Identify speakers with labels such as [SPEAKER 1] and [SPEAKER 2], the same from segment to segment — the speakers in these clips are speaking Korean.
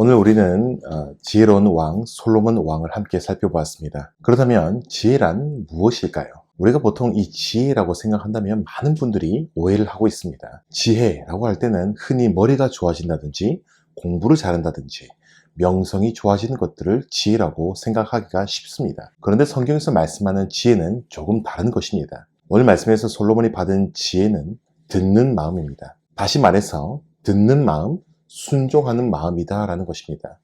[SPEAKER 1] 오늘 우리는 지혜로운 왕 솔로몬 왕을 함께 살펴보았습니다. 그렇다면 지혜란 무엇일까요? 우리가 보통 이 지혜라고 생각한다면 많은 분들이 오해를 하고 있습니다. 지혜라고 할 때는 흔히 머리가 좋아진다든지 공부를 잘한다든지 명성이 좋아지는 것들을 지혜라고 생각하기가 쉽습니다. 그런데 성경에서 말씀하는 지혜는 조금 다른 것입니다. 오늘 말씀에서 솔로몬이 받은 지혜는 듣는 마음입니다. 다시 말해서 듣는 마음, 순종하는 마음이다 라는 것입니다.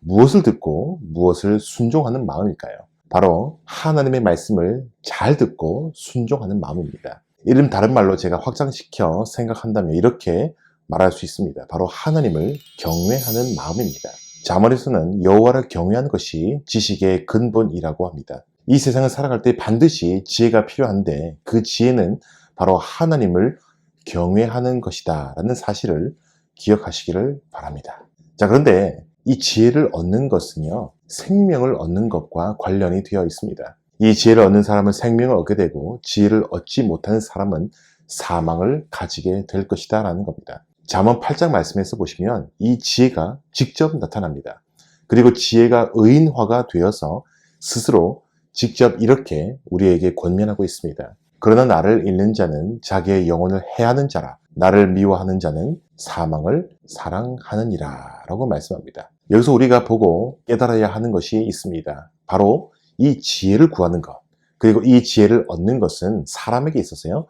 [SPEAKER 1] 무엇을 듣고 무엇을 순종하는 마음일까요? 바로 하나님의 말씀을 잘 듣고 순종하는 마음입니다. 이름 다른 말로 제가 확장시켜 생각한다면 이렇게 말할 수 있습니다. 바로 하나님을 경외하는 마음입니다. 잠언에서는 여호와를 경외하는 것이 지식의 근본이라고 합니다. 이 세상을 살아갈 때 반드시 지혜가 필요한데 그 지혜는 바로 하나님을 경외하는 것이다 라는 사실을 기억하시기를 바랍니다. 자, 그런데 이 지혜를 얻는 것은요, 생명을 얻는 것과 관련이 되어 있습니다. 이 지혜를 얻는 사람은 생명을 얻게 되고 지혜를 얻지 못하는 사람은 사망을 가지게 될 것이다 라는 겁니다. 잠언 8장 말씀에서 보시면 이 지혜가 직접 나타납니다. 그리고 지혜가 의인화가 되어서 스스로 직접 이렇게 우리에게 권면하고 있습니다. 그러나 나를 잃는 자는 자기의 영혼을 해하는 자라, 나를 미워하는 자는 사망을 사랑하느니라 라고 말씀합니다. 여기서 우리가 보고 깨달아야 하는 것이 있습니다. 바로 이 지혜를 구하는 것, 그리고 이 지혜를 얻는 것은 사람에게 있어서요,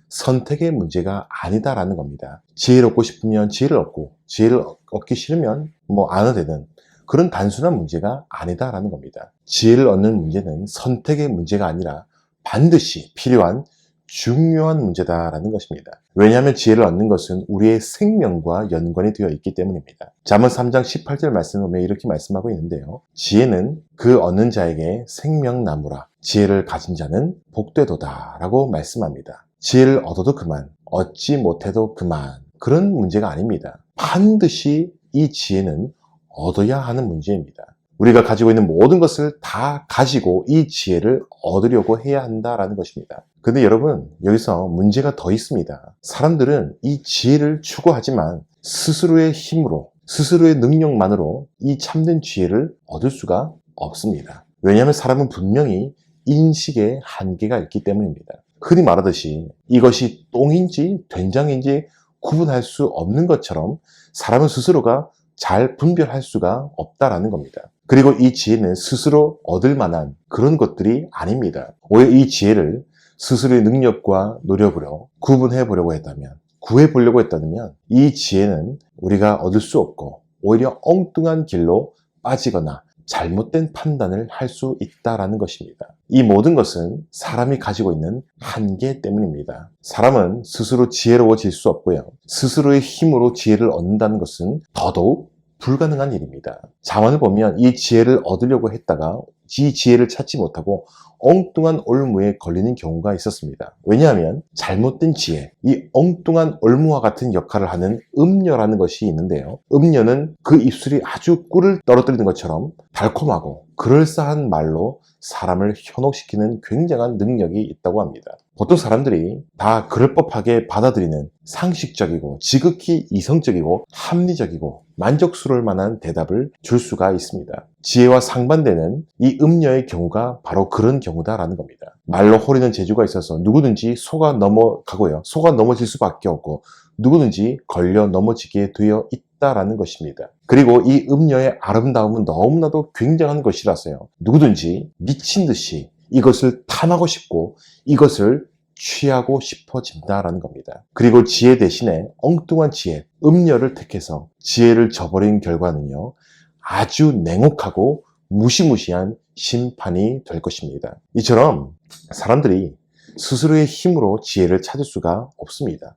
[SPEAKER 1] 선택의 문제가 아니다라는 겁니다. 지혜를 얻고 싶으면 지혜를 얻고, 지혜를 얻기 싫으면 안 해도 되는 그런 단순한 문제가 아니다라는 겁니다. 지혜를 얻는 문제는 선택의 문제가 아니라 반드시 필요한 중요한 문제다라는 것입니다. 왜냐하면 지혜를 얻는 것은 우리의 생명과 연관이 되어 있기 때문입니다. 잠언 3장 18절 말씀을 보면 이렇게 말씀하고 있는데요. 지혜는 그 얻는 자에게 생명나무라, 지혜를 가진 자는 복되도다 라고 말씀합니다. 지혜를 얻어도 그만, 얻지 못해도 그만, 그런 문제가 아닙니다. 반드시 이 지혜는 얻어야 하는 문제입니다. 우리가 가지고 있는 모든 것을 다 가지고 이 지혜를 얻으려고 해야 한다라는 것입니다. 근데 여러분, 여기서 문제가 더 있습니다. 사람들은 이 지혜를 추구하지만 스스로의 힘으로, 스스로의 능력만으로 이 참된 지혜를 얻을 수가 없습니다. 왜냐하면 사람은 분명히 인식의 한계가 있기 때문입니다. 흔히 말하듯이 이것이 똥인지 된장인지 구분할 수 없는 것처럼 사람은 스스로가 잘 분별할 수가 없다라는 겁니다. 그리고 이 지혜는 스스로 얻을 만한 그런 것들이 아닙니다. 오히려 이 지혜를 스스로의 능력과 노력으로 구분해 보려고 했다면, 구해 보려고 했다면 이 지혜는 우리가 얻을 수 없고 오히려 엉뚱한 길로 빠지거나 잘못된 판단을 할 수 있다라는 것입니다. 이 모든 것은 사람이 가지고 있는 한계 때문입니다. 사람은 스스로 지혜로워질 수 없고요. 스스로의 힘으로 지혜를 얻는다는 것은 더더욱 불가능한 일입니다. 잠언을 보면 이 지혜를 얻으려고 했다가 이 지혜를 찾지 못하고 엉뚱한 올무에 걸리는 경우가 있었습니다. 왜냐하면 잘못된 지혜, 이 엉뚱한 올무와 같은 역할을 하는 음녀라는 것이 있는데요. 음녀는 그 입술이 아주 꿀을 떨어뜨리는 것처럼 달콤하고 그럴싸한 말로 사람을 현혹시키는 굉장한 능력이 있다고 합니다. 보통 사람들이 다 그럴 법하게 받아들이는 상식적이고 지극히 이성적이고 합리적이고 만족스러울 만한 대답을 줄 수가 있습니다. 지혜와 상반되는 이 음녀의 경우가 바로 그런 경우다라는 겁니다. 말로 호리는 재주가 있어서 누구든지 속아 넘어가고요. 속아 넘어질 수밖에 없고 누구든지 걸려 넘어지게 되어 있다라는 것입니다. 그리고 이 음녀의 아름다움은 너무나도 굉장한 것이라서요. 누구든지 미친 듯이 이것을 탐하고 싶고 이것을 취하고 싶어진다라는 겁니다. 그리고 지혜 대신에 엉뚱한 지혜, 음녀를 택해서 지혜를 저버린 결과는요, 아주 냉혹하고 무시무시한 심판이 될 것입니다. 이처럼 사람들이 스스로의 힘으로 지혜를 찾을 수가 없습니다.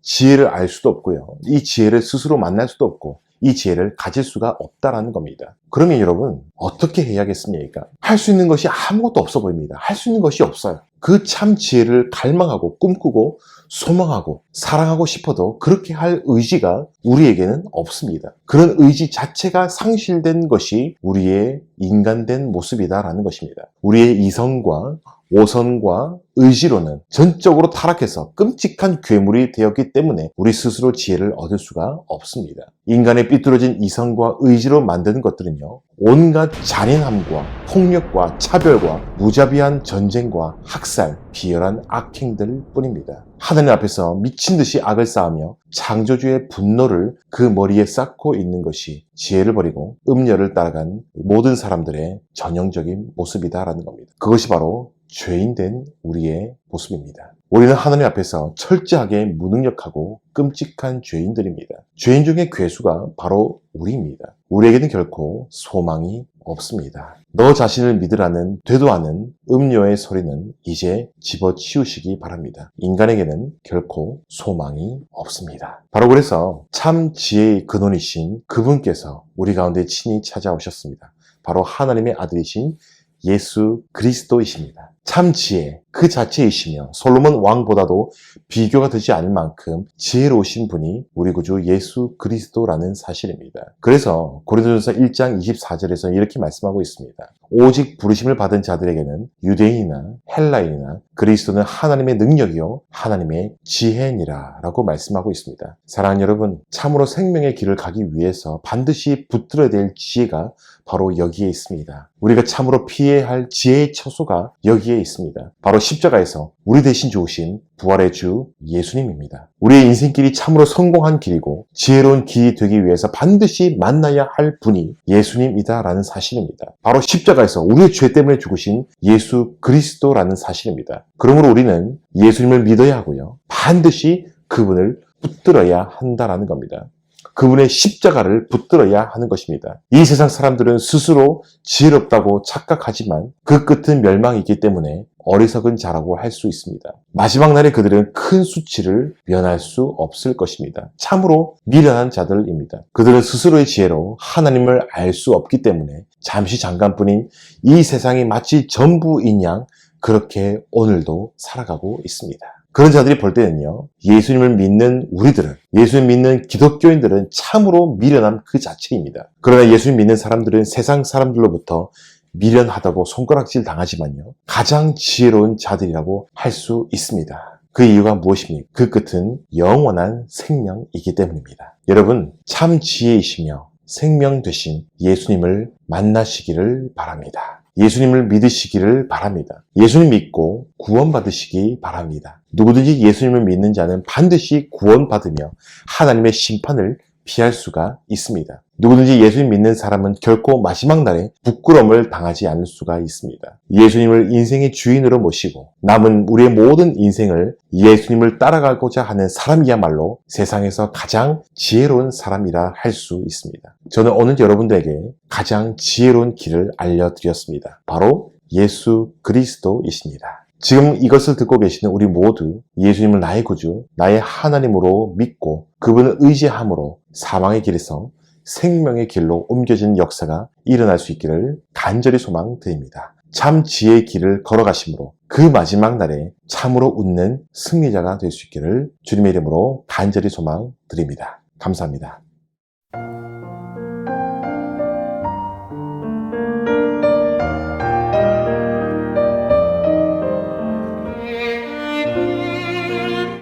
[SPEAKER 1] 지혜를 알 수도 없고요. 이 지혜를 스스로 만날 수도 없고 이 지혜를 가질 수가 없다라는 겁니다. 그러면 여러분 어떻게 해야겠습니까? 할 수 있는 것이 아무것도 없어 보입니다. 할 수 있는 것이 없어요. 그 참 지혜를 갈망하고 꿈꾸고 소망하고 사랑하고 싶어도 그렇게 할 의지가 우리에게는 없습니다. 그런 의지 자체가 상실된 것이 우리의 인간된 모습이다라는 것입니다. 우리의 이성과 오선과 의지로는 전적으로 타락해서 끔찍한 괴물이 되었기 때문에 우리 스스로 지혜를 얻을 수가 없습니다. 인간의 삐뚤어진 이성과 의지로 만드는 것들은요, 온갖 잔인함과 폭력과 차별과 무자비한 전쟁과 학살, 비열한 악행들 뿐입니다. 하나님 앞에서 미친 듯이 악을 쌓으며 창조주의 분노를 그 머리에 쌓고 있는 것이 지혜를 버리고 음녀를 따라간 모든 사람들의 전형적인 모습이다라는 겁니다. 그것이 바로 죄인된 우리의 모습입니다. 우리는 하나님 앞에서 철저하게 무능력하고 끔찍한 죄인들입니다. 죄인 중에 괴수가 바로 우리입니다. 우리에게는 결코 소망이 없습니다. 너 자신을 믿으라는 되도 않은 음료의 소리는 이제 집어치우시기 바랍니다. 인간에게는 결코 소망이 없습니다. 바로 그래서 참 지혜의 근원이신 그분께서 우리 가운데 친히 찾아오셨습니다. 바로 하나님의 아들이신 예수 그리스도이십니다. 참 지혜 그 자체이시며 솔로몬 왕보다도 비교가 되지 않을 만큼 지혜로우신 분이 우리 구주 예수 그리스도라는 사실입니다. 그래서 고린도전서 1장 24절에서 이렇게 말씀하고 있습니다. 오직 부르심을 받은 자들에게는 유대인이나 헬라인이나 그리스도는 하나님의 능력이요 하나님의 지혜니라 라고 말씀하고 있습니다. 사랑하는 여러분, 참으로 생명의 길을 가기 위해서 반드시 붙들어야 될 지혜가 바로 여기에 있습니다. 우리가 참으로 피해야 할 지혜의 처소가 여기에 있습니다. 바로 십자가에서 우리 대신 죽으신 부활의 주 예수님입니다. 우리의 인생길이 참으로 성공한 길이고 지혜로운 길이 되기 위해서 반드시 만나야 할 분이 예수님이다라는 사실입니다. 바로 십자가에서 우리의 죄 때문에 죽으신 예수 그리스도라는 사실입니다. 그러므로 우리는 예수님을 믿어야 하고요. 반드시 그분을 붙들어야 한다라는 겁니다. 그분의 십자가를 붙들어야 하는 것입니다. 이 세상 사람들은 스스로 지혜롭다고 착각하지만 그 끝은 멸망이기 때문에 어리석은 자라고 할 수 있습니다. 마지막 날에 그들은 큰 수치를 면할 수 없을 것입니다. 참으로 미련한 자들입니다. 그들은 스스로의 지혜로 하나님을 알 수 없기 때문에 잠시 잠깐뿐인 이 세상이 마치 전부인 양 그렇게 오늘도 살아가고 있습니다. 그런 자들이 볼 때는요, 예수님을 믿는 우리들은, 예수님 믿는 기독교인들은 참으로 미련함 그 자체입니다. 그러나 예수님 믿는 사람들은 세상 사람들로부터 미련하다고 손가락질 당하지만요, 가장 지혜로운 자들이라고 할 수 있습니다. 그 이유가 무엇입니까? 그 끝은 영원한 생명이기 때문입니다. 여러분, 참 지혜이시며 생명 되신 예수님을 만나시기를 바랍니다. 예수님을 믿으시기를 바랍니다. 예수님 믿고 구원받으시기 바랍니다. 누구든지 예수님을 믿는 자는 반드시 구원받으며 하나님의 심판을 피할 수가 있습니다. 누구든지 예수님 믿는 사람은 결코 마지막 날에 부끄러움을 당하지 않을 수가 있습니다. 예수님을 인생의 주인으로 모시고 남은 우리의 모든 인생을 예수님을 따라가고자 하는 사람이야말로 세상에서 가장 지혜로운 사람이라 할 수 있습니다. 저는 오늘 여러분들에게 가장 지혜로운 길을 알려드렸습니다. 바로 예수 그리스도이십니다. 지금 이것을 듣고 계시는 우리 모두 예수님을 나의 구주, 나의 하나님으로 믿고 그분을 의지함으로 사망의 길에서 생명의 길로 옮겨지는 역사가 일어날 수 있기를 간절히 소망드립니다. 참 지혜의 길을 걸어가심으로 그 마지막 날에 참으로 웃는 승리자가 될 수 있기를 주님의 이름으로 간절히 소망드립니다. 감사합니다.